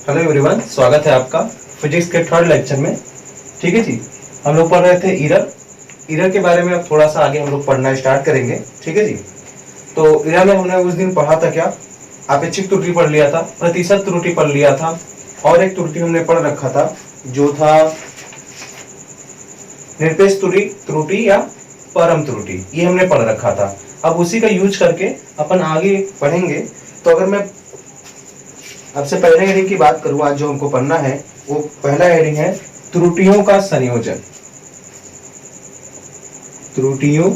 Hello everyone, स्वागत है आपका फिजिक्स के थर्ड लेक्चर में। ठीक है जी। हम लोग पढ़ रहे थे ईरर के बारे में। अब थोड़ा सा आगे हम लोग पढ़ना स्टार्ट करेंगे। ठीक है जी। तो ईरर में हमने उस दिन पढ़ा था क्या, आपेक्षिक त्रुटि पढ़ लिया था, प्रतिशत त्रुटि पढ़ लिया था, और एक त्रुटि हमने पढ़ रखा था जो था निरपेक्ष त्रुटि या परम त्रुटि। ये हमने पढ़ रखा था। अब उसी का यूज करके अपन आगे पढ़ेंगे। तो अगर मैं आपसे पहले हेडिंग की बात करूं, आज जो हमको पढ़ना है वो पहला हेडिंग है त्रुटियों का संयोजन। त्रुटियों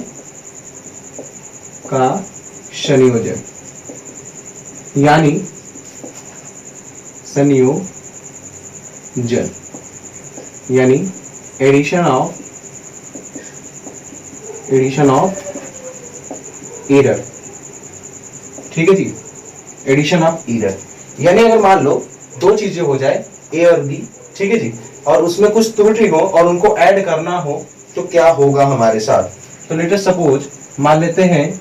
का संयोजन यानी संयोजन यानी एडिशन ऑफ एरर। ठीक है जी, एडिशन ऑफ एरर यानी अगर मान लो दो चीजें हो जाए ए और बी, ठीक है जी, और उसमें कुछ त्रुटि हो और उनको ऐड करना हो तो क्या होगा हमारे साथ। तो लेट अस सपोज मान लेते हैं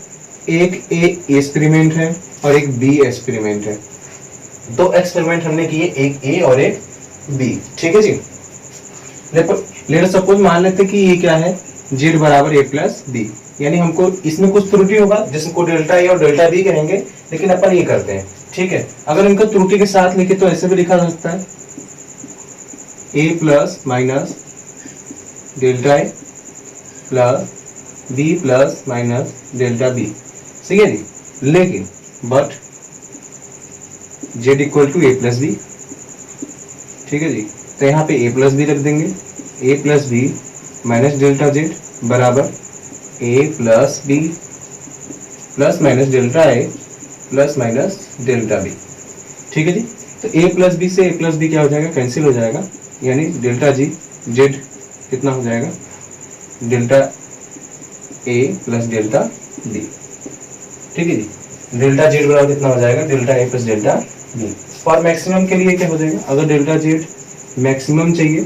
एक ए एक्सपेरिमेंट है और एक बी एक्सपेरिमेंट है। दो एक्सपेरिमेंट हमने किए, एक ए और एक बी। ठीक है जी। लेट अस सपोज मान लेते हैं कि ये क्या है, जेड बराबर ए प्लस बी, यानी हमको इसमें कुछ त्रुटि होगा जिसको डेल्टा ए और डेल्टा बी कहेंगे, लेकिन अपन ये करते हैं। ठीक है, अगर इनको त्रुटि के साथ लिखे तो ऐसे भी लिखा जा सकता है A plus minus delta A plus B plus minus delta B. सही है जी। लेकिन but Z equal to A plus B. ठीक है जी। तो यहाँ पे ए प्लस बी रख देंगे, A plus B minus delta Z बराबर A plus B plus minus delta A plus minus delta B. ठीक है जी। तो ए प्लस बी से ए प्लस बी क्या हो जाएगा, कैंसिल हो जाएगा, यानी डेल्टा जी जेड कितना हो जाएगा, delta A plus delta B. ठीक है जी। डेल्टा जेड बराबर कितना हो जाएगा, delta A plus delta B. और मैक्सिमम के लिए क्या हो जाएगा, अगर डेल्टा जेड मैक्सिमम चाहिए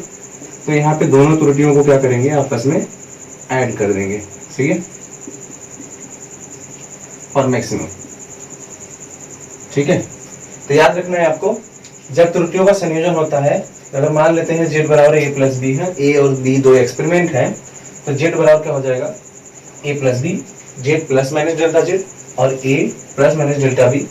तो यहाँ पे दोनों त्रुटियों को क्या करेंगे, आपस में ऐड कर देंगे। सही है, और मैक्सिमम। ठीक है, तो याद रखना है आपको, जब त्रुटियों का संयोजन होता है, अगर मान लेते हैं जेड बराबर ए प्लस बी है, ए और बी दो एक्सपेरिमेंट है, तो जेड बराबर क्या हो जाएगा, A plus B, Z plus minus delta Z और A plus minus delta B.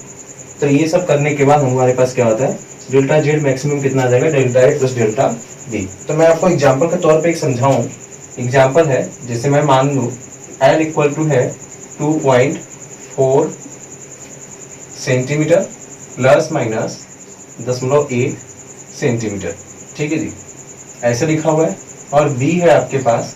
तो ये सब करने के बाद हमारे पास क्या होता है, डेल्टा जेड मैक्सिमम कितना आ जाएगा, delta A plus delta B. तो मैं आपको एग्जाम्पल के तौर पर एक समझाऊं। एग्जाम्पल है, जैसे मैं मान लूँ एल इक्वल टू है 2.4 सेंटीमीटर प्लस माइनस 0.1 सेंटीमीटर। ठीक है जी, ऐसे लिखा हुआ है। और बी है आपके पास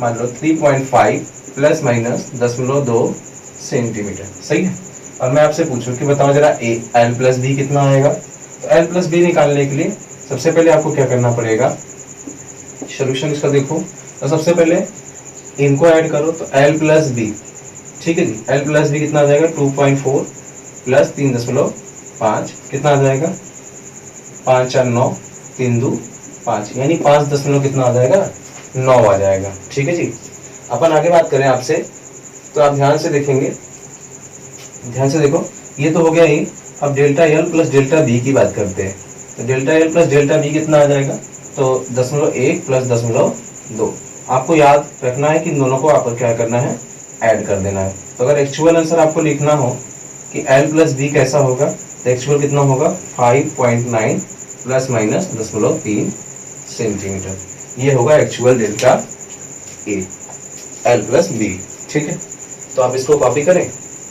मान लो 3.5 प्लस माइनस 0.2 सेंटीमीटर। सही है। और मैं आपसे पूछूं कि बताओ जरा एल प्लस बी कितना आएगा। तो एल प्लस बी निकालने के लिए सबसे पहले आपको क्या करना पड़ेगा, सोल्यूशन इसका देखो। तो सबसे पहले इनको ऐड करो, तो एल प्लस बी, ठीक है जी, एल प्लस बी कितना आ जाएगा, 2.4 प्लस 3.5 कितना आ जाएगा, 5 4 9 3 2 5, यानी 5 दशमलव कितना आ जाएगा, 9 आ जाएगा। ठीक है जी। अपन आगे बात करें आपसे, तो आप ध्यान से देखेंगे, ध्यान से देखो, ये तो हो गया ही। अब delta L plus delta B की बात करते हैं। तो delta L plus delta B कितना आ जाएगा, तो 0.1 प्लस 0.2। आपको याद रखना है कि इन दोनों को आपको क्या करना है, ऐड कर देना है। तो अगर एक्चुअल आंसर आपको लिखना हो कि एल प्लस बी कैसा होगा, तो एक्चुअल कितना होगा, 5.9 प्लस माइनस 0.3 सेंटीमीटर। ये होगा actual delta A L plus B. ठीक है, तो आप इसको कॉपी करें,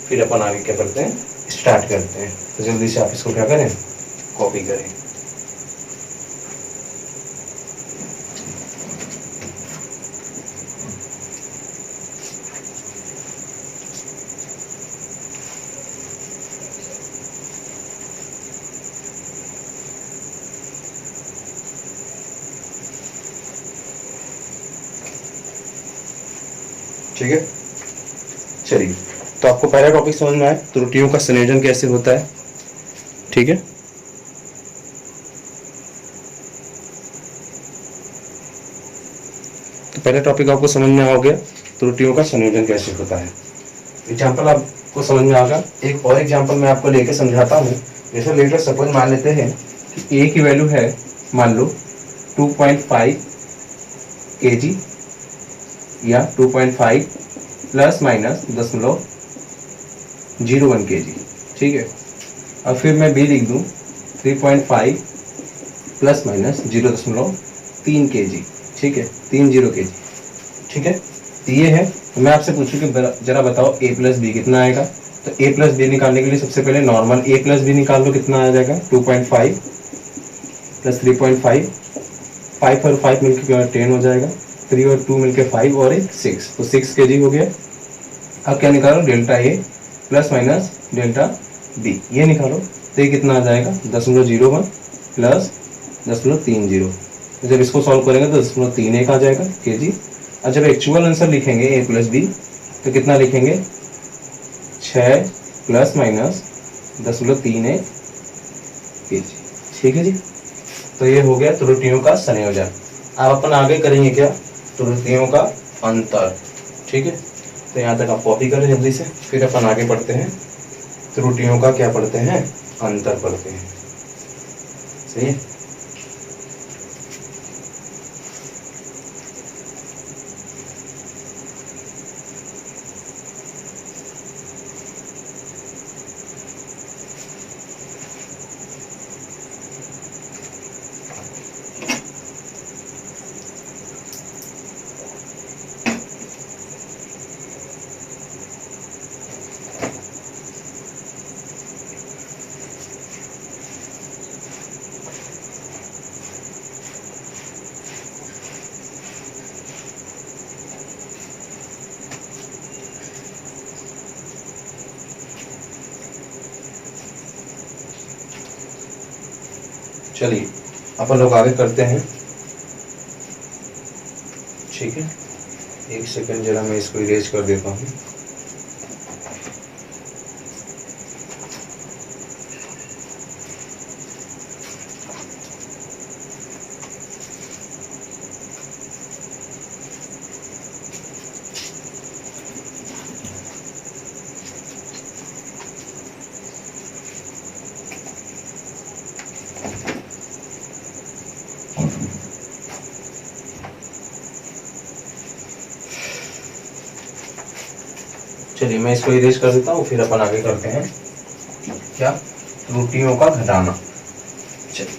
फिर अपन आगे क्या करते हैं, स्टार्ट करते हैं। तो जल्दी से आप इसको क्या करें, कॉपी करें। ठीक है, चलिए। तो आपको पहला टॉपिक समझ में आया, त्रुटियों का संयोजन कैसे होता है। ठीक है, तो पहला टॉपिक आपको समझ में आ गया, त्रुटियों का संयोजन कैसे होता है। एग्जाम्पल आपको समझ में आ गया। एक और एग्जाम्पल मैं आपको लेके समझाता हूँ। जैसे लेटर सपोज मान लेते हैं ए की वैल्यू है मान लो 2.5 kg या 2.5 प्लस माइनस 0.01 kg, ठीक है। अब फिर मैं बी लिख दूँ 3.5 प्लस माइनस 0.3 kg, ठीक है, 30 kg, ठीक है। तो ये है। तो मैं आपसे पूछूं कि जरा बताओ a प्लस बी कितना आएगा। तो a प्लस बी निकालने के लिए सबसे पहले नॉर्मल a प्लस बी निकाल लो, कितना आ जाएगा 2.5 प्लस 3.5, 5 और 5 मिलकर 10 हो जाएगा, 3 और 2 मिलकर 5 और 1 6, तो 6 kg हो गया। अब क्या निकालो, delta A plus minus delta B, ये निकालो। तो ये कितना आ जाएगा 0.01 प्लस 0.30। तो जब इसको सॉल्व करेंगे तो 0.31 आ जाएगा kg। और जब एक्चुअल आंसर लिखेंगे ए प्लस बी तो कितना लिखेंगे 6 प्लस माइनस 0.31 kg, ठीक है जी। तो ये हो गया त्रुटियों का संयोजन। अब अपन आगे करेंगे क्या, त्रुटियों का अंतर, ठीक है। तो यहाँ तक आप कॉपी करें जल्दी से, फिर अपन आगे बढ़ते हैं, त्रुटियों का क्या पढ़ते हैं, अंतर पढ़ते हैं, सही है। चलिए अपन लोग आगे करते हैं, ठीक है। एक सेकंड जरा मैं इसको इरेज कर देता हूँ। चलिए मैं इसको इरेज कर देता हूँ, फिर अपन आगे करते हैं क्या, त्रुटियों का घटाना। चलिए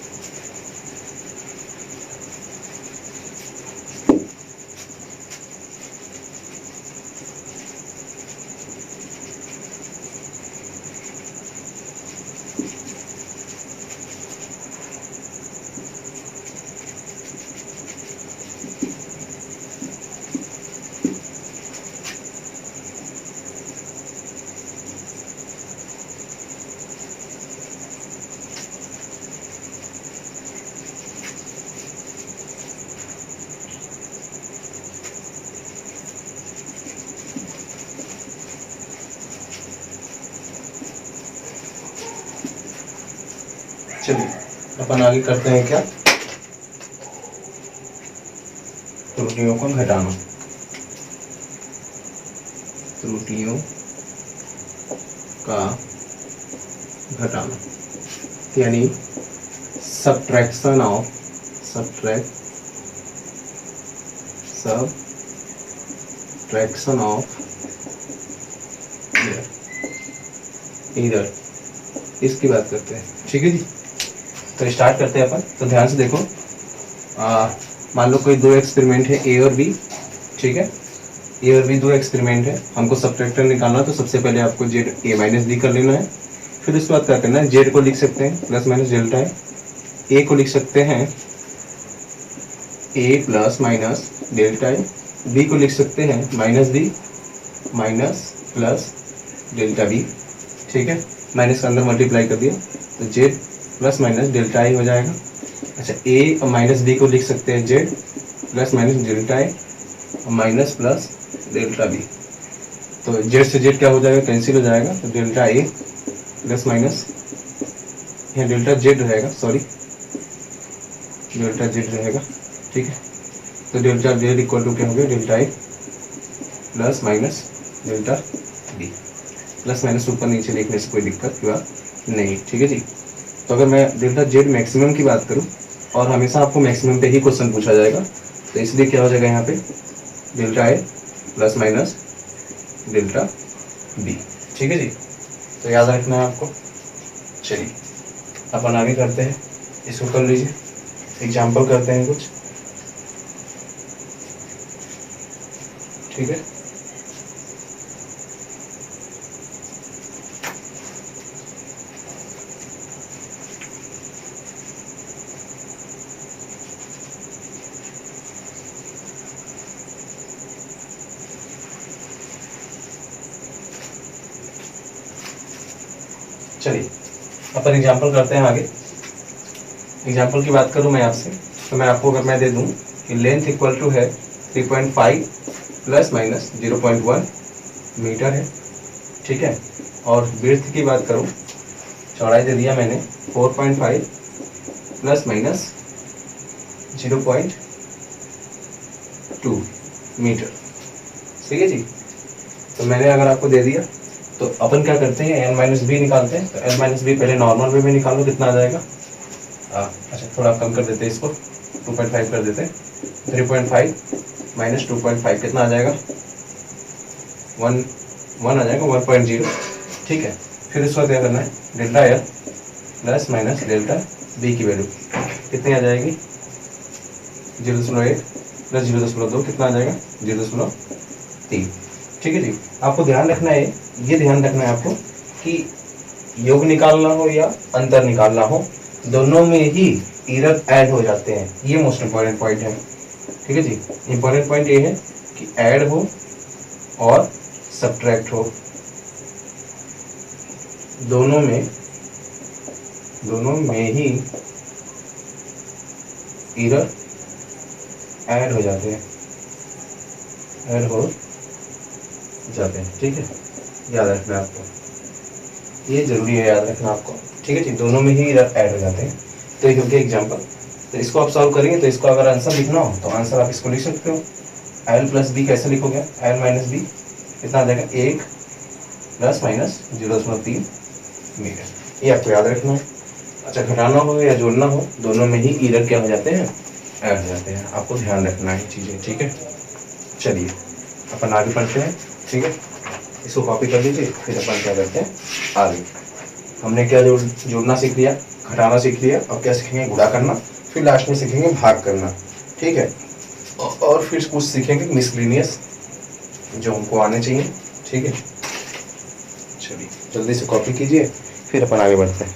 चलिए अपन आगे करते हैं क्या, त्रुटियों को घटाना। त्रुटियों का घटाना यानी सब्ट्रैक्शन ऑफ इधर इसकी बात करते हैं, ठीक है जी। तो स्टार्ट करते हैं अपन। तो ध्यान से देखो, मान लो कोई दो एक्सपेरिमेंट है ए और बी, ठीक है। ए और बी दो एक्सपेरिमेंट है, हमको सब्ट्रैक्टर निकालना, तो सबसे पहले आपको जेड ए माइनस बी कर लेना है। फिर उसके बाद क्या करना है, जेड को लिख सकते हैं प्लस माइनस डेल्टा है, ए को लिख सकते हैं ए प्लस माइनस डेल्टा है, बी को लिख सकते हैं minus B minus plus delta B, ठीक है। माइनस के अंदर मल्टीप्लाई कर दिया तो Z plus minus delta I हो जाएगा। अच्छा, ए और माइनस बी को लिख सकते हैं जेड प्लस माइनस डेल्टा आई और माइनस प्लस डेल्टा बी। तो जेड से जेड क्या हो जाएगा, कैंसिल हो जाएगा, तो डेल्टा ए प्लस माइनस, यहाँ डेल्टा जेड रहेगा, सॉरी डेल्टा जेड रहेगा, ठीक है। तो डेल्टा जेड इक्वल टू क्या हो गया, delta A plus minus delta B. Plus minus ऊपर नीचे लिखने से कोई दिक्कत की बात नहीं, ठीक है जी। तो अगर मैं डेल्टा जेड मैक्सिमम की बात करूँ, और हमेशा आपको मैक्सिमम पे ही क्वेश्चन पूछा जाएगा, तो इसलिए क्या हो जाएगा यहाँ पे delta A plus minus delta B. ठीक है जी, तो याद रखना है आपको। चलिए अपन आगे करते हैं, इसको कर लीजिए, एग्जाम्पल करते हैं कुछ। ठीक है, चलिए अपन एग्जाम्पल करते हैं आगे। एग्जाम्पल की बात करूं मैं आपसे, तो मैं आपको अगर मैं दे दूं कि लेंथ इक्वल टू है 3.5 प्लस माइनस 0.1 मीटर है। ठीक है, और विड्थ की बात करूं, चौड़ाई दे दिया मैंने 4.5 प्लस माइनस 0.2 मीटर। ठीक है जी, तो मैंने अगर आपको दे दिया तो अपन क्या करते हैं, एल माइनस बी निकालते हैं। तो एल माइनस बी पहले नॉर्मल वे में निकालो, कितना आ जाएगा। अच्छा थोड़ा कम कर देते हैं इसको, 2.5 कर देते हैं। 3.5 माइनस 2.5 कितना आ जाएगा, 1 आ जाएगा, 1.0। ठीक है, फिर इसको क्या करना है, delta L plus minus delta B की वैल्यू कितनी आ जाएगी, 0.1 प्लस 0.2 कितना आ जाएगा, 0.3। ठीक है जी, आपको ध्यान रखना है, ये ध्यान रखना है आपको कि योग निकालना हो या अंतर निकालना हो, दोनों में ही एरर ऐड हो जाते हैं। ये मोस्ट इंपॉर्टेंट पॉइंट है। ठीक है जी, इंपॉर्टेंट पॉइंट ये है कि ऐड हो और सब्ट्रैक्ट हो, दोनों में ही एरर ऐड हो जाते हैं, ठीक है, याद रखना है आपको, ये जरूरी है याद रखना आपको। ठीक है जी, दोनों में ही एरर ऐड हो जाते हैं। तो ये क्योंकि एग्जाम्पल, तो इसको आप सॉल्व करेंगे, तो इसको अगर आंसर लिखना हो तो आंसर आप इसको लिख सकते हो, एल प्लस बी कैसे लिखोगे, एल माइनस बी कितना आ जाएगा, 1 प्लस माइनस 0.3 मीटर। ये आपको याद रखना है। अच्छा, घटाना हो या जोड़ना हो, दोनों में ही एरर क्या हो जाते हैं, ऐड हो जाते हैं, आपको ध्यान रखना है चीज़ें। ठीक है, चलिए अपन आगे पढ़ते हैं। ठीक है, इसको कॉपी कर लीजिए, फिर अपन क्या करते हैं आगे। हमने क्या जोड़ना सीख लिया, घटाना सीख लिया, और क्या सीखेंगे, गुणा करना, फिर लास्ट में सीखेंगे भाग करना। ठीक है, और फिर कुछ सीखेंगे मिसलिनियस जो हमको आने चाहिए। ठीक है, चलिए जल्दी से कॉपी कीजिए, फिर अपन आगे बढ़ते हैं।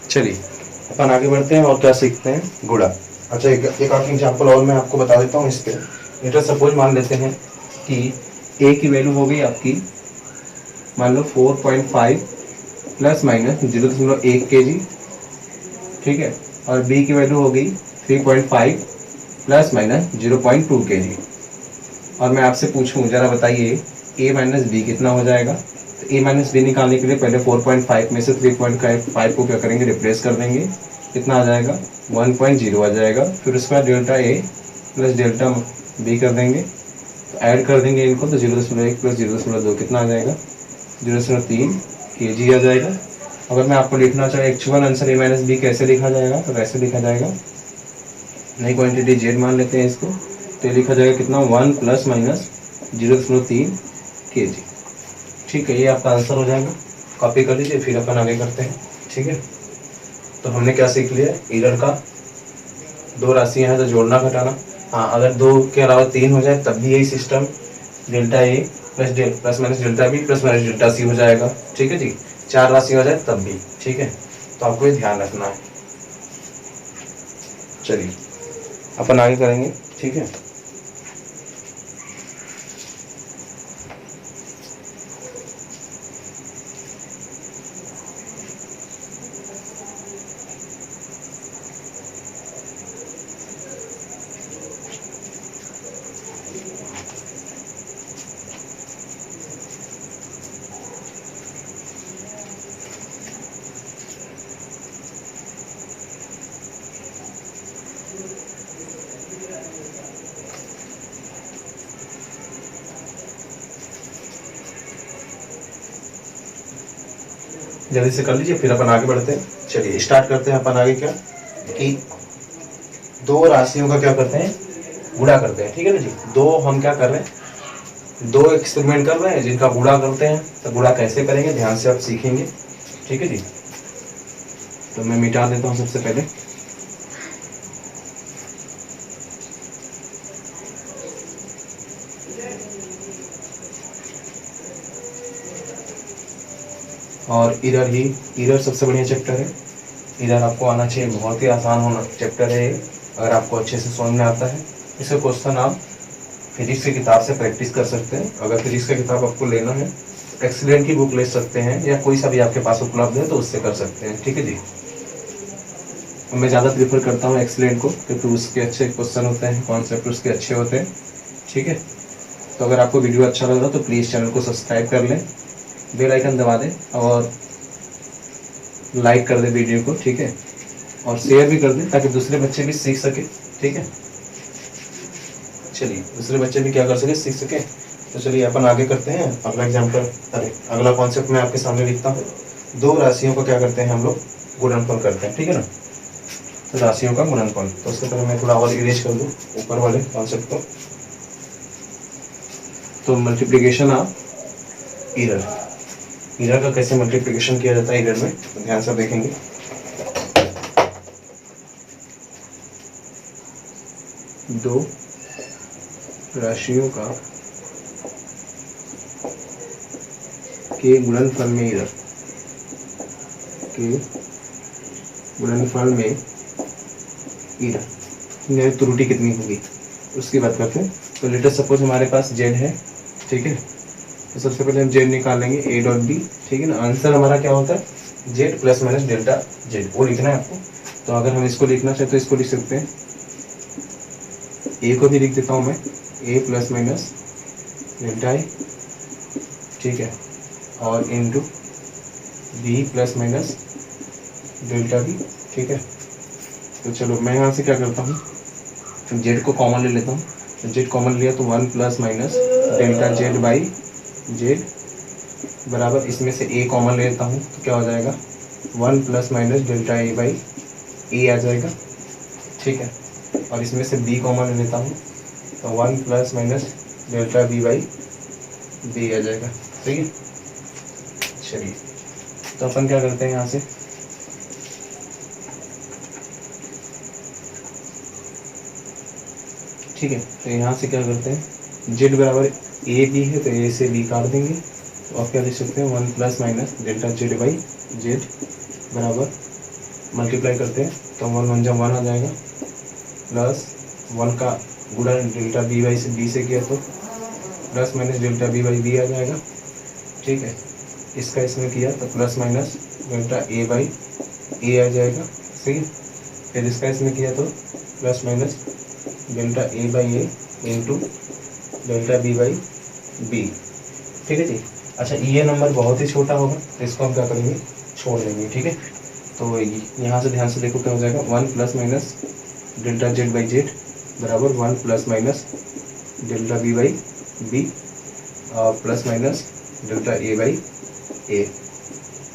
चलिए अपन आगे बढ़ते हैं और क्या सीखते हैं, गुणा। अच्छा, एक आखिरी एग्जाम्पल और मैं आपको बता देता हूँ इस पे। लेट अस सपोज मान लेते हैं कि ए की वैल्यू हो गई आपकी मान लो 4.5 प्लस माइनस 0.1 kg। ठीक है, और बी की वैल्यू हो गई 3.5 प्लस माइनस 0.2 kg। और मैं आपसे पूछूं, जरा बताइए ए माइनस बी कितना हो जाएगा। तो ए माइनस बी निकालने के लिए पहले 4.5 में से 3.5 को क्या करेंगे, रिप्लेस कर देंगे, कितना आ जाएगा, 1.0 आ जाएगा। फिर उसके बाद delta A plus delta B कर देंगे, तो ऐड कर देंगे इनको, तो 0.1 प्लस 0.2 कितना आ जाएगा, 0.3 kg आ जाएगा। अगर मैं आपको लिखना चाहे actual answer A minus B कैसे लिखा जाएगा, तो कैसे लिखा जाएगा, नई क्वांटिटी जेड मान लेते हैं इसको, तो लिखा जाएगा कितना, 1 प्लस माइनस 0.3 kg। ठीक है, ये आपका आंसर हो जाएगा, कॉपी कर लीजिए, फिर अपन आगे करते हैं। ठीक है, तो हमने क्या सीख लिया, एरर का, दो राशियां हैं तो जोड़ना घटाना। हाँ, अगर दो के अलावा 3 हो जाए तब भी यही system, delta A plus minus delta B plus minus delta C हो जाएगा। ठीक है जी, 4 राशि हो जाए तब भी। ठीक है, तो आपको ये ध्यान रखना है। चलिए अपन आगे करेंगे। ठीक है, जल्दी से कर लीजिए, फिर अपन आगे बढ़ते हैं। चलिए स्टार्ट करते हैं अपन आगे क्या कि दो राशियों का क्या करते हैं, गुणा करते हैं। ठीक है ना जी। दो हम क्या कर रहे हैं, दो एक्सपेरिमेंट कर रहे हैं जिनका गुणा करते हैं। तो गुणा कैसे करेंगे ध्यान से आप सीखेंगे। ठीक है जी। तो मैं मिटा देता हूँ सबसे पहले। और इरर सबसे बढ़िया चैप्टर है। इधर आपको आना चाहिए, बहुत ही आसान होना चैप्टर है ये, अगर आपको अच्छे से समझ में आता है। इसका क्वेश्चन आप फिजिक्स की किताब से प्रैक्टिस कर सकते हैं। अगर फिजिक्स का किताब आपको लेना है, एक्सीलेंट की बुक ले सकते हैं, या कोई सा भी आपके पास उपलब्ध है तो उससे कर सकते हैं। ठीक है जी। मैं ज़्यादा प्रीफर करता हूँ एक्सीलेंट को, क्योंकि उसके अच्छे क्वेश्चन होते हैं, कॉन्सेप्ट उसके अच्छे होते हैं। ठीक है। तो अगर आपको वीडियो अच्छा लग रहा तो प्लीज़ चैनल को सब्सक्राइब कर लें, बेल आइकन दबा दें और लाइक कर दें वीडियो को। ठीक है। और शेयर भी कर दें ताकि दूसरे बच्चे भी सीख सके। ठीक है। चलिए दूसरे बच्चे भी क्या कर सके, सीख सके। तो चलिए अपन आगे करते हैं अगला एग्जाम्पल। अरे अगला कॉन्सेप्ट मैं आपके सामने लिखता हूँ। दो राशियों को क्या करते हैं हम लोग, गुणनफल करते हैं। ठीक है ना। तो राशियों का गुणनफल, तो उसके पहले मैं थोड़ा और इरेज कर दूँ ऊपर वाले कॉन्सेप्ट को। तो मल्टीप्लीकेशन ऑफ इरर, इरर का कैसे मल्टीप्लीकेशन किया जाता है इरर में, तो ध्यान से देखेंगे। दो राशियों का के गुणनफल में इरर, के गुणनफल में इरर में त्रुटि कितनी होगी उसकी बात करते हैं। तो लेट अस सपोज हमारे पास जेड है। ठीक है। तो सबसे पहले हम जेड निकालेंगे, ए डॉट बी। ठीक है ना। आंसर हमारा क्या होता है, Z plus minus delta Z, वो लिखना है आपको। तो अगर हम इसको लिखना चाहे तो इसको लिख सकते हैं, ए को भी लिख देता हूँ मैं, A plus minus delta A. ठीक है। और into B plus minus delta B. ठीक है। तो चलो मैं यहाँ से क्या करता हूँ, जेड को कॉमन ले लेता हूँ। तो जेड कॉमन लिया तो one plus minus delta Z by Z बराबर, इसमें से ए कॉमन ले लेता हूँ तो क्या हो जाएगा, one plus minus delta A by A आ जाएगा। ठीक है। और इसमें से बी कॉमन ले लेता हूँ तो one plus minus delta B by B आ जाएगा। सही है। चलिए तो अपन क्या करते हैं यहाँ से, ठीक है। तो यहाँ से क्या करते हैं, जेड बराबर ए बी है तो ए से बी काट देंगे। तो आप क्या लिख सकते हैं, one plus minus delta Z by Z बराबर, मल्टीप्लाई करते हैं तो वन वन जब वन आ जाएगा, प्लस वन का गुणा डेल्टा बी बाई से बी से किया तो plus minus delta B by B आ जाएगा। ठीक है। इसका इसमें किया तो plus minus delta A by A आ जाएगा। सही है। फिर इसका इसमें किया तो plus minus delta A by A into delta B by B. ठीक है जी। अच्छा ये नंबर बहुत ही छोटा होगा तो इसको हम क्या करेंगे, छोड़ देंगे। ठीक है। तो यहाँ से ध्यान से देखो क्या हो जाएगा, one plus minus delta Z by Z बराबर one plus minus delta B by B और plus minus delta A by A.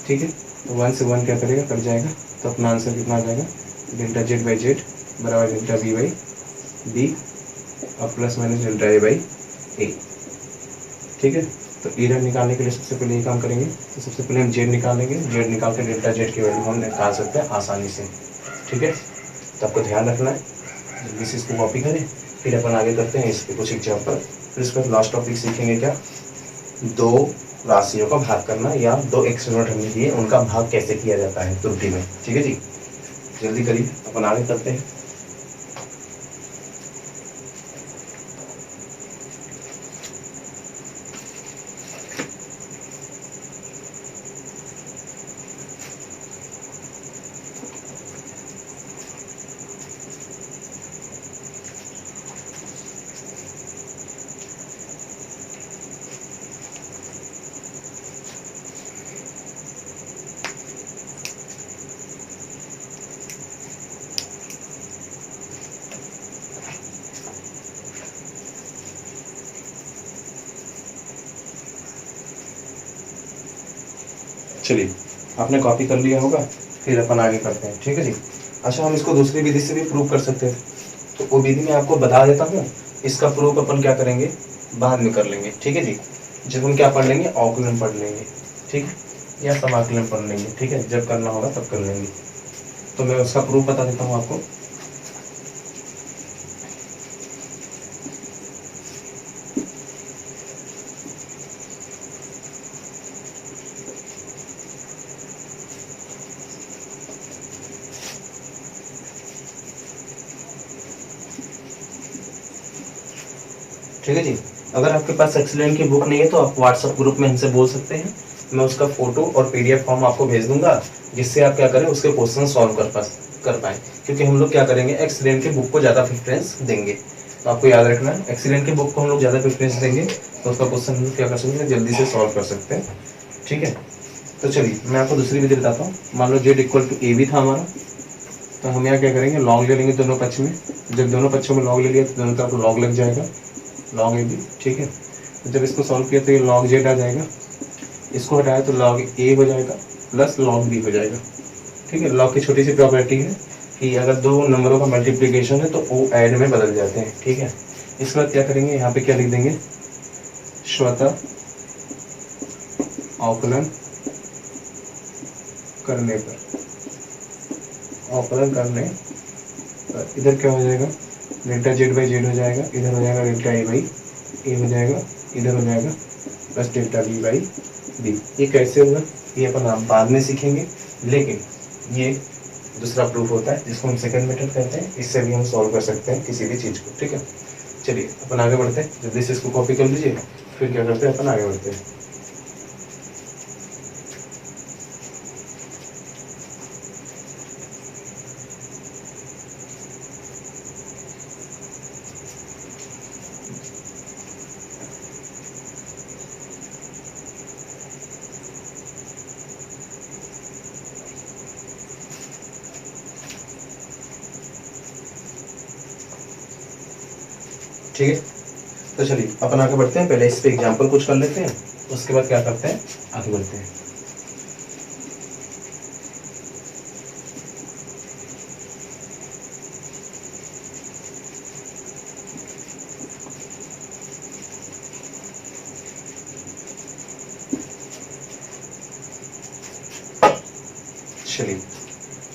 ठीक है। तो वन से वन क्या करेगा, कट जाएगा। तो अपना आंसर कितना आ जाएगा, डेल्टा जेड बाई जेड बराबर डेल्टा बी बाई बी और plus minus delta A by A. ठीक है। तो इरर निकालने के लिए सबसे पहले ये काम करेंगे। तो सबसे पहले हम जेड निकालेंगे, जेड निकाल के डेल्टा जेड की वैल्यू हम निकाल सकते हैं आसानी से। ठीक है। तो आपको ध्यान रखना है, जल्दी से इसको कॉपी करें, फिर अपन आगे करते हैं इसके कुछ एग्जाम्पल। फिर उसके बाद लास्ट टॉपिक सीखेंगे क्या, दो राशियों का भाग करना, या दो एक्सपेरिमेंट हमने दिए उनका भाग कैसे किया जाता है त्रुटि में। ठीक है जी। जल्दी करिए अपन आगे करते हैं। चलिए आपने कॉपी कर लिया होगा, फिर अपन आगे करते हैं, ठीक है जी। अच्छा, हम इसको दूसरी विधि से भी प्रूव कर सकते हैं, तो वो विधि मैं आपको बता देता हूँ। इसका प्रूफ अपन क्या करेंगे, बाद में कर लेंगे, ठीक है जी। जब हम क्या पढ़ लेंगे, अवकलन पढ़ लेंगे, ठीक है, या समाकलन पढ़ लेंगे, ठीक है, जब करना होगा तब कर लेंगे। तो मैं उसका प्रूफ बता देता हूँ आपको। ठीक है जी। अगर आपके पास एक्सीलेंट की बुक नहीं है तो आप व्हाट्सएप ग्रुप में हमसे बोल सकते हैं, मैं उसका फोटो और पीडीएफ फॉर्म आपको भेज दूंगा, जिससे आप क्या करें, उसके क्वेश्चन सॉल्व कर पाए। क्योंकि हम लोग क्या करेंगे, एक्सीलेंट की बुक को ज़्यादा प्रेफरेंस देंगे, तो आपको याद रखना है, एक्सीलेंट की बुक को हम लोग ज़्यादा प्रेफरेंस देंगे, तो उसका क्वेश्चन हम लोग क्या कर सकते हैं, जल्दी से सॉल्व कर सकते हैं, ठीक है। तो चलिए मैं आपको दूसरी विधि बताता हूँ। मान लो Z equal to A B था हमारा, तो हम यहाँ क्या करेंगे, लॉग ले लेंगे दोनों पक्ष में। जब दोनों पक्षों में लॉग ले लिया तो दोनों तरफ लॉग लग जाएगा, लॉग ए बी, ठीक है। तो जब इसको सॉल्व किया तो ये लॉग जेड आ जाएगा, इसको हटाया तो लॉग ए हो जाएगा प्लस लॉग बी हो जाएगा, ठीक है। लॉग की छोटी सी प्रॉपर्टी है कि अगर दो नंबरों का मल्टीप्लिकेशन है तो वो ऐड में बदल जाते हैं, ठीक है। इसके बाद क्या करेंगे, यहाँ पे क्या लिख देंगे, स्वतः अवकलन करने पर, अवकलन करने पर इधर क्या हो जाएगा, डेल्टा जेड बाई जेड हो जाएगा, इधर हो जाएगा डेल्टा ए बाई ए हो जाएगा, इधर हो जाएगा plus delta B by B. ये कैसे होगा, ये अपन आप बाद में सीखेंगे, लेकिन ये दूसरा प्रूफ होता है जिसको हम सेकंड मेथड कहते हैं। इससे भी हम सॉल्व कर सकते हैं किसी भी चीज़ को, ठीक है। चलिए अपन आगे बढ़ते हैं, जल्दी से इसको कॉपी कर लीजिए, फिर क्या करते हैं, अपन आगे बढ़ते हैं। ठीक है, तो चलिए अपन आगे बढ़ते हैं। पहले इस पे एग्जाम्पल कुछ कर लेते हैं, उसके बाद क्या करते हैं, आगे बढ़ते हैं। चलिए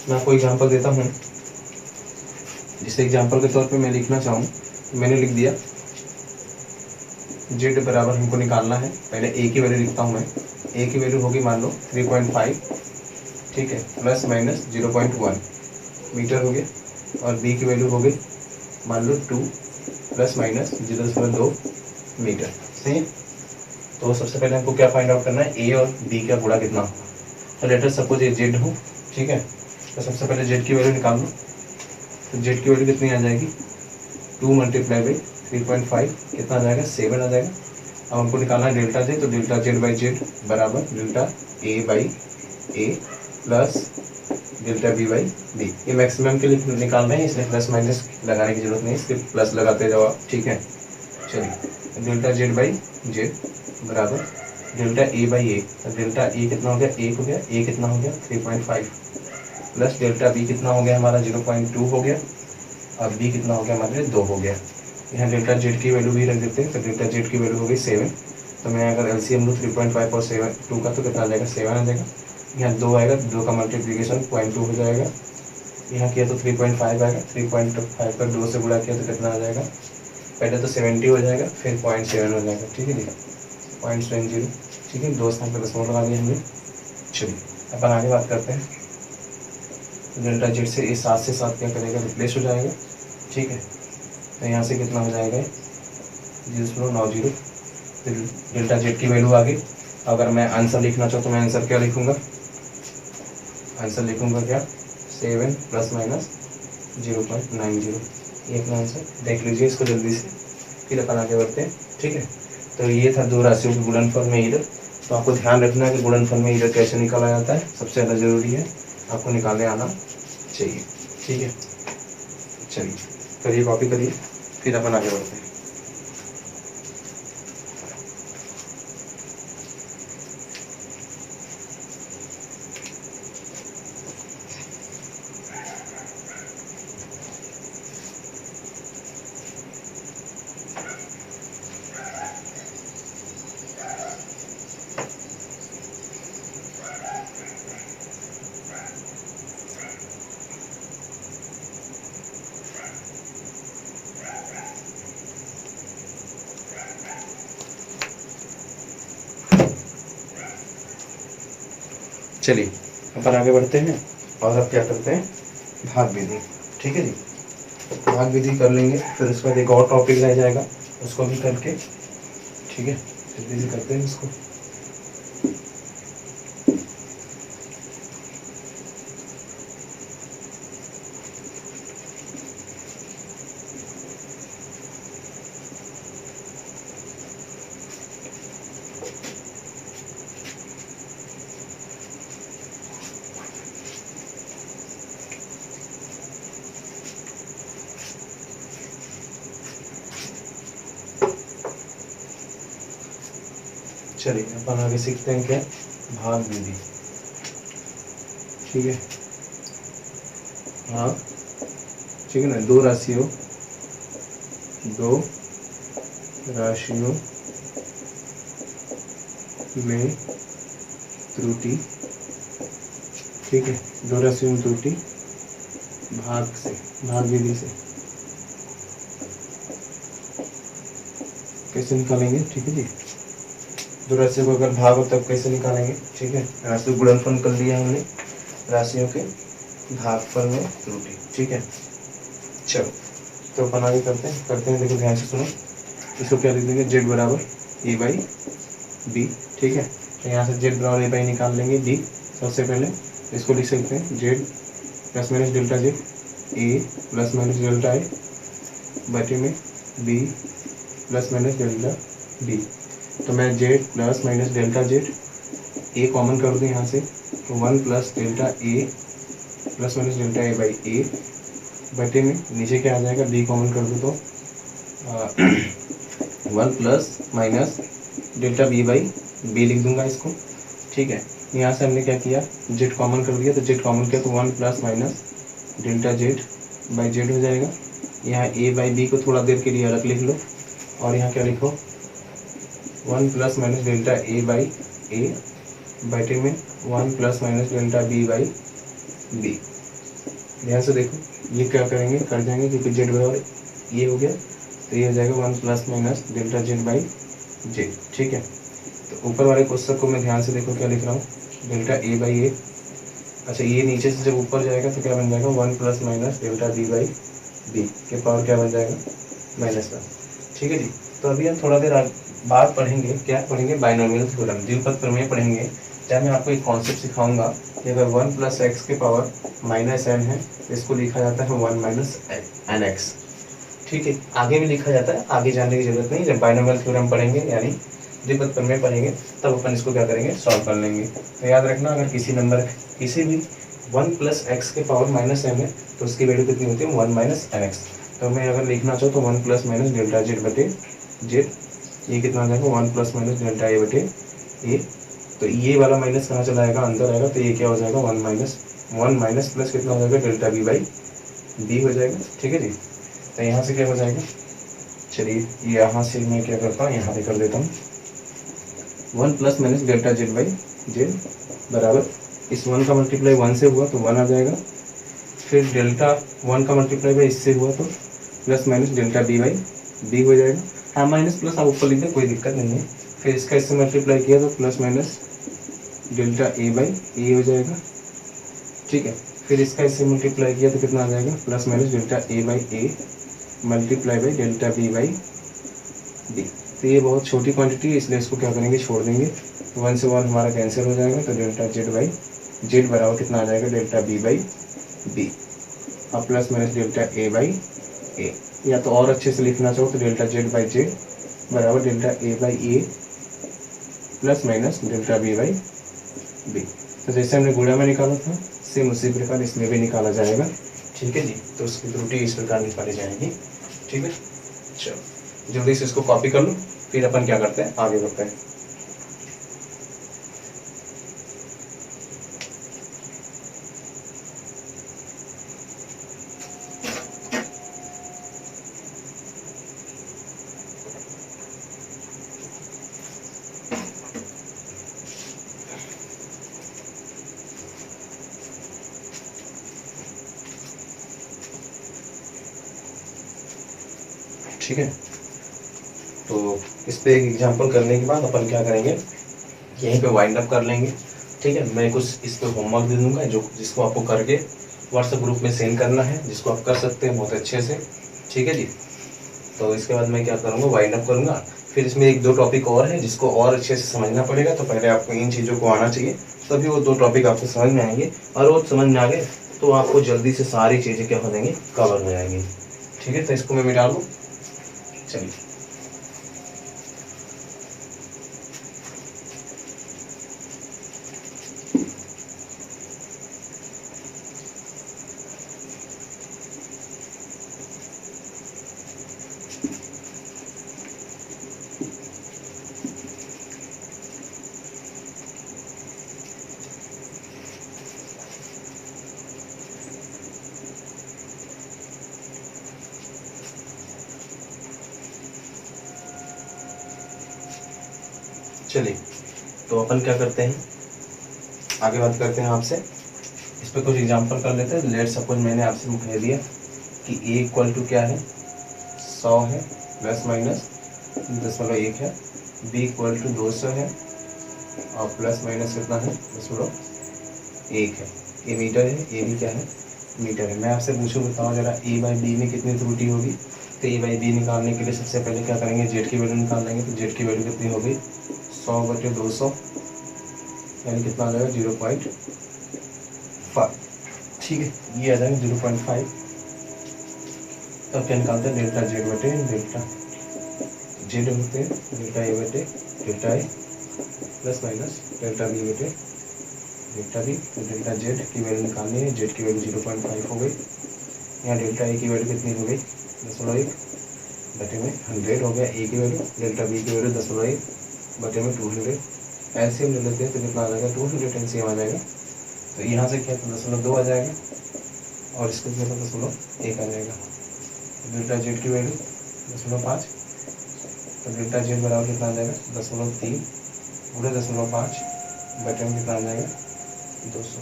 मैं आपको एग्जाम्पल देता हूँ, जिस एग्जाम्पल के तौर पे मैं लिखना चाहूँ, मैंने लिख दिया जेड बराबर हमको निकालना है। पहले ए की वैल्यू लिखता हूँ मैं, ए की वैल्यू होगी मान लो 3.5, ठीक है, प्लस माइनस 0.1 मीटर हो गया, और बी की वैल्यू हो गई मान लो 2 प्लस माइनस 0.2 मीटर, सही है। तो सबसे पहले हमको क्या फाइंड आउट करना है, ए और बी का गुणा कितना होगा। तो लेटर सपोज ये जेड हो, ठीक है, तो सबसे पहले जेड की वैल्यू निकाल लो। तो जेड की वैल्यू कितनी आ जाएगी, 2 मल्टीप्लाई बाई 3.5 कितना आ जाएगा, 7 आ जाएगा। अब हमको निकालना है डेल्टा जेड, तो डेल्टा जेड बाई जेड बराबर delta A by A plus delta B by B. ये मैक्सिमम के लिए निकाल रहे हैं, इसलिए प्लस माइनस लगाने की जरूरत नहीं, सिर्फ प्लस लगाते जाओ आप, ठीक है। चलिए डेल्टा जेड बाई जेड बराबर डेल्टा ए बाई ए, तो डेल्टा ए कितना हो गया, 1 हो गया, ए कितना हो गया 3.5 प्लस डेल्टा बी कितना हो गया हमारा 0.2 हो गया, और बी कितना हो गया हमारे 2 हो गया। यहाँ डेल्टा जेड की वैल्यू भी रख देते हैं, तो डेल्टा जेड की वैल्यू हो गई 7। तो मैं अगर एलसीएम लूँ 3.5 और 2 का, तो कितना आ जाएगा, 7 आ जाएगा। यहाँ 2 आएगा, 2 का मल्टीप्लीकेशन 0.2 हो जाएगा, यहाँ किया तो 3.5 आएगा, 3.5 पर 2 से गुणा किया तो कितना आ जाएगा, पहले तो 70 हो जाएगा, फिर 0.7 हो जाएगा, ठीक है जी, 0.70, ठीक है। 2 स्थान पर दशमलव लगा दिया हमने। चलिए अपन आगे बात करते हैं। डेल्टा जेड से ये 7 से 7 क्या करेगा, रिप्लेस हो जाएगा, ठीक है। तो यहाँ से कितना हो जाएगा, 0.90। डेल्टा जेड की वैल्यू आ गई। अगर मैं आंसर लिखना चाहूँ तो मैं आंसर क्या लिखूंगा, आंसर लिखूंगा क्या, 7 प्लस माइनस 0.90, ये अपना आंसर। देख लीजिए इसको जल्दी से, फिर अपन आगे बढ़ते हैं, ठीक है। तो ये था दो राशियों के गुणनफल में ईरर। तो आपको ध्यान रखना है कि गुणनफल में ईरर कैसे निकाला जाता है, सबसे ज़्यादा जरूरी है, आपको निकालने आना चाहिए, ठीक है। चलिए करिए, कॉपी करिए, फिर अपन आगे बढ़ते हैं। चलिए अपन आगे बढ़ते हैं और अब क्या करते हैं, भाग विधि। ठीक है जी, भाग विधि कर लेंगे, फिर उसके बाद एक और टॉपिक रह जाएगा, उसको भी करके, ठीक है, जल्दी से करते हैं उसको। चलिए अपन आगे सीखते हैं क्या, भाग विधि। ठीक है, हाँ ठीक है ना, दो राशियों में त्रुटि, ठीक है, दो राशियों में त्रुटि भाग विधि से कैसे निकालेंगे। ठीक है जी, दो राशियों को अगर भाग हो तब कैसे निकालेंगे। ठीक है, राशि गुणनफल कर लिया हमने, राशियों के भागफल में त्रुटि। ठीक है, चलो तो अपन आगे करते हैं, देखो ध्यान से सुनो। इसको क्या लिख देंगे, जेड बराबर ए बाई बी। ठीक है, तो यहाँ से जेड बराबर ए बाई निकाल लेंगे बी। सबसे पहले इसको लिख सकते हैं Z plus minus delta Z, A plus minus delta A बटे में B plus minus delta B. तो मैं Z plus minus delta Z, A common कर दूँ यहाँ से, तो 1 plus delta A plus minus delta A by A बटे में नीचे क्या आ जाएगा, बी कॉमन कर दूँ तो 1 plus minus delta B by B लिख दूंगा इसको। ठीक है, यहाँ से हमने क्या किया, जेड कॉमन कर दिया, तो जेड कॉमन किया तो 1 plus minus delta Z by Z हो जाएगा। यहाँ ए बाई बी को थोड़ा देर के लिए अलग लिख लो, और यहाँ क्या लिखो, 1 plus minus delta A by A बटे में 1 plus minus delta B by B. ध्यान से देखो, ये क्या करेंगे, कर जाएंगे, क्योंकि जेड बराबर ये हो गया, तो ये हो जाएगा 1 plus minus delta Z by Z. ठीक है, तो ऊपर वाले क्वेश्चन को मैं ध्यान से देखो क्या लिख रहा हूँ, डेल्टा ए बाई ए। अच्छा, ये नीचे से जब ऊपर जाएगा तो क्या बन जाएगा, 1 plus minus delta B by B के पावर क्या बन जाएगा, -1। ठीक है जी, तो अभी हम थोड़ा देर बाद पढ़ेंगे, क्या पढ़ेंगे, बाइनोमियल थ्योरम, द्विपद प्रमेय पढ़ेंगे, जहाँ मैं आपको एक कॉन्सेप्ट सिखाऊंगा कि अगर 1 प्लस एक्स के पावर -n है, इसको लिखा जाता है 1 माइनस nx। ठीक है, आगे भी लिखा जाता है, आगे जाने की जरूरत नहीं, जब बाइनोमियल थ्योरम पढ़ेंगे यानी द्विपद प्रमेय पढ़ेंगे तब अपन इसको क्या करेंगे, सॉल्व कर लेंगे। तो याद रखना, अगर किसी भी 1 प्लस एक्स के पावर -n है तो उसकी वैल्यू कितनी होती है, 1 माइनस nx। तो मैं अगर लिखना चाहूँ तो 1 प्लस माइनस डेल्टा जेड बटे जेड, ये कितना आ जाएगा, 1 प्लस माइनस डेल्टा ए बटे ए। तो ये वाला माइनस कहाँ चला जाएगा, अंदर आएगा, तो ये क्या हो जाएगा, 1 माइनस प्लस कितना हो जाएगा, डेल्टा बी बाई बी हो जाएगा। ठीक है जी, तो यहाँ से क्या हो जाएगा, चलिए यहाँ से मैं क्या करता हूँ, यहाँ पे कर देता हूँ 1 plus minus delta Z by Z बराबर, इस 1 का मल्टीप्लाई 1 से हुआ तो 1 आ जाएगा, फिर डेल्टा 1 का मल्टीप्लाई बाई इससे हुआ तो plus minus delta B by B हो जाएगा। हाँ, माइनस प्लस आप ऊपर लिख दें, कोई दिक्कत नहीं है। फिर इसका इससे मल्टीप्लाई किया तो plus minus delta A by A हो जाएगा। ठीक है, फिर इसका इससे मल्टीप्लाई किया तो कितना आ जाएगा, plus minus delta A by A multiply by delta B by B. तो ये बहुत छोटी क्वांटिटी है, इसलिए इसको क्या करेंगे, छोड़ देंगे, 1 से 1 हमारा कैंसिल हो जाएगा, तो डेल्टा जेड बाई जेड बराबर कितना आ जाएगा, डेल्टा बी बाई बी, और plus minus delta A by A. या तो और अच्छे से लिखना चाहो तो डेल्टा जेड बाई जेड बराबर delta A by A plus minus delta B by B. तो जैसे हमने गुणा में निकाला था, सेम उसी प्रकार इसमें भी निकाला जाएगा। ठीक है जी, तो उसकी त्रुटि इस प्रकार निकाली जाएगी। ठीक है, चलो जल्दी से इसको कॉपी कर लो, फिर अपन क्या करते हैं, आगे बढ़ते हैं। ठीक है, तो इस पे एक एग्जाम्पल करने के बाद अपन क्या करेंगे, यहीं पे वाइंड अप कर लेंगे। ठीक है, मैं कुछ इस पर होमवर्क दे दूंगा जो जिसको आपको करके व्हाट्सएप ग्रुप में सेंड करना है, जिसको आप कर सकते हैं बहुत अच्छे से। ठीक है जी। तो इसके बाद मैं क्या करूँगा, वाइंड अप करूँगा। फिर इसमें एक दो टॉपिक और है जिसको और अच्छे से समझना पड़ेगा, तो पहले आपको इन चीज़ों को आना चाहिए, तभी वो दो टॉपिक आपको समझ में आएंगे, और वो समझ में आ गए तो आपको जल्दी से सारी चीज़ें क्या हो जाएंगी, कवर हो जाएंगी। ठीक है, तो इसको मैं मिटा लूँ। चलिए, चलिए तो अपन क्या करते हैं, आगे बात करते हैं आपसे। इस पर कुछ एग्जांपल कर लेते हैं। लेट सपोज मैंने आपसे कह दिया कि ए इक्वल टू क्या है, 100 है, प्लस माइनस 0.1 है। बी इक्वल टू 200 है और प्लस माइनस कितना है, 0.1 है। ए मीटर है, ए भी क्या है, मीटर है। मैं आपसे पूछूँ, बताओ जरा ए बाई बी में कितनी त्रुटि होगी। तो ए बाई बी निकालने के लिए सबसे पहले क्या करेंगे, जेड की वैल्यू निकाल लेंगे। तो जेड की वैल्यू कितनी होगी, 100/200, यानी कितना आ जाएगा, 0.5। ठीक है, ये आ जाएगा 0.5। तब क्या निकालते हैं, डेल्टा जेड बटे डेल्टा जेड होते हैं, डेल्टा ए बटे delta A, plus minus delta B बटे डेल्टा बी। तो डेल्टा जेड की वैल्यू निकालनी है, जेड की वैल्यू 0.5 हो गई। यहाँ डेल्टा ए की वैल्यू कितनी हो गई, 0.1 बटे में 100 हो गया ए की वैल्यू। डेल्टा बी की वैल्यू 0.1 बटे में 200। एलसीएम ले लेते हैं तो कितना आ जाएगा, 200 एलसीएम आ जाएगा। तो यहाँ से क्या 0.2 आ जाएगा और इसको क्या 0.1 आ जाएगा। डेल्टा जेड की वैल्यू 0.5, तो डेल्टा जेड बराबर कितना आ जाएगा, 0.3 पूरे 0.5 बटे में कितना आ जाएगा, 200।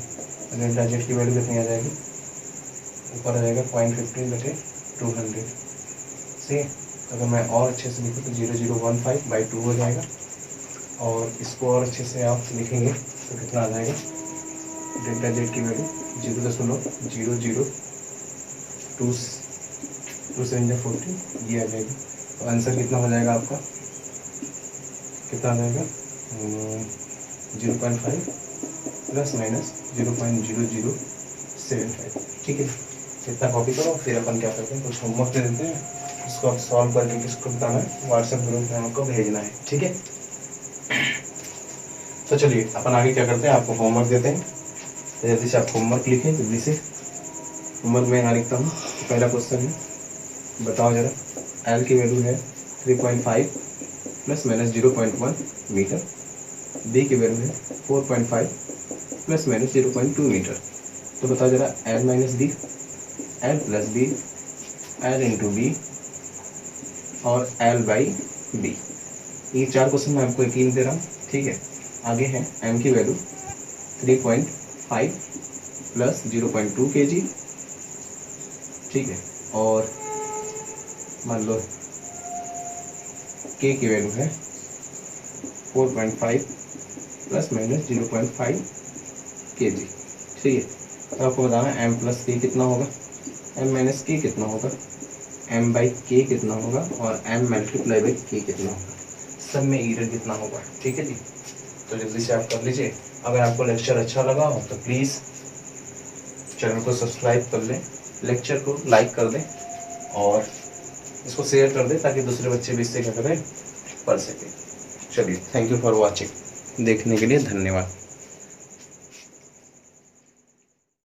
तो डेल्टा जेड की वैल्यू कितनी आ जाएगी, ऊपर आ जाएगा 0.15 बटे 200। सही है। तो अगर मैं और अच्छे से लिखूँ तो 0015/2 हो जाएगा, और इसको और अच्छे से आप लिखेंगे तो कितना आ जाएगा, डेल्टा जेड की वैल्यू 0.00227 ये आ जाएगी। तो आंसर कितना हो जाएगा आपका, कितना आ जाएगा, 0.5 प्लस माइनस 0.0075। ठीक है, इतना कॉपी करो। फिर अपन क्या करते हैं, कुछ होमवर्क दे देते हैं, उसको आप सॉल्व करके किसको बताना है, व्हाट्सएप ग्रुप में आपको भेजना है। ठीक है, तो चलिए अपन आगे क्या करते हैं, आपको होमवर्क देते हैं। तो जल्दी से आप होमवर्क लिखें, जल्दी से। होमवर्क में यहाँ लिखता हूँ। तो पहला क्वेश्चन है, बताओ जरा, एल की वैल्यू है 3.5 प्लस माइनस 0.1 मीटर। बी की वैल्यू है 4.5 प्लस माइनस 0.2 मीटर। तो बताओ जरा, L minus B, L plus B, L into B और एल बाई बी। ये 4 क्वेश्चन मैं आपको यकीन दे रहा हूँ। ठीक है, आगे है एम की वैल्यू 3.5 प्लस 0.2 kg। ठीक है, और मान लो के की वैल्यू है 4.5 प्लस माइनस 0.5 kg। ठीक है, तो आपको बताना है एम प्लस के कितना होगा, एम माइनस के कितना होगा, एम बाई के कितना होगा, और एम मल्टीप्लाई बाई के कितना होगा, सब में ईरर कितना होगा। ठीक है जी, तो जल्दी से आप कर लीजिए। अगर आपको लेक्चर अच्छा लगा हो तो प्लीज़ चैनल को सब्सक्राइब कर लें, लेक्चर को लाइक कर दें और इसको शेयर कर दें, ताकि दूसरे बच्चे भी इससे क्या करें, पढ़ सकें। चलिए, थैंक यू फॉर वॉचिंग, देखने के लिए धन्यवाद।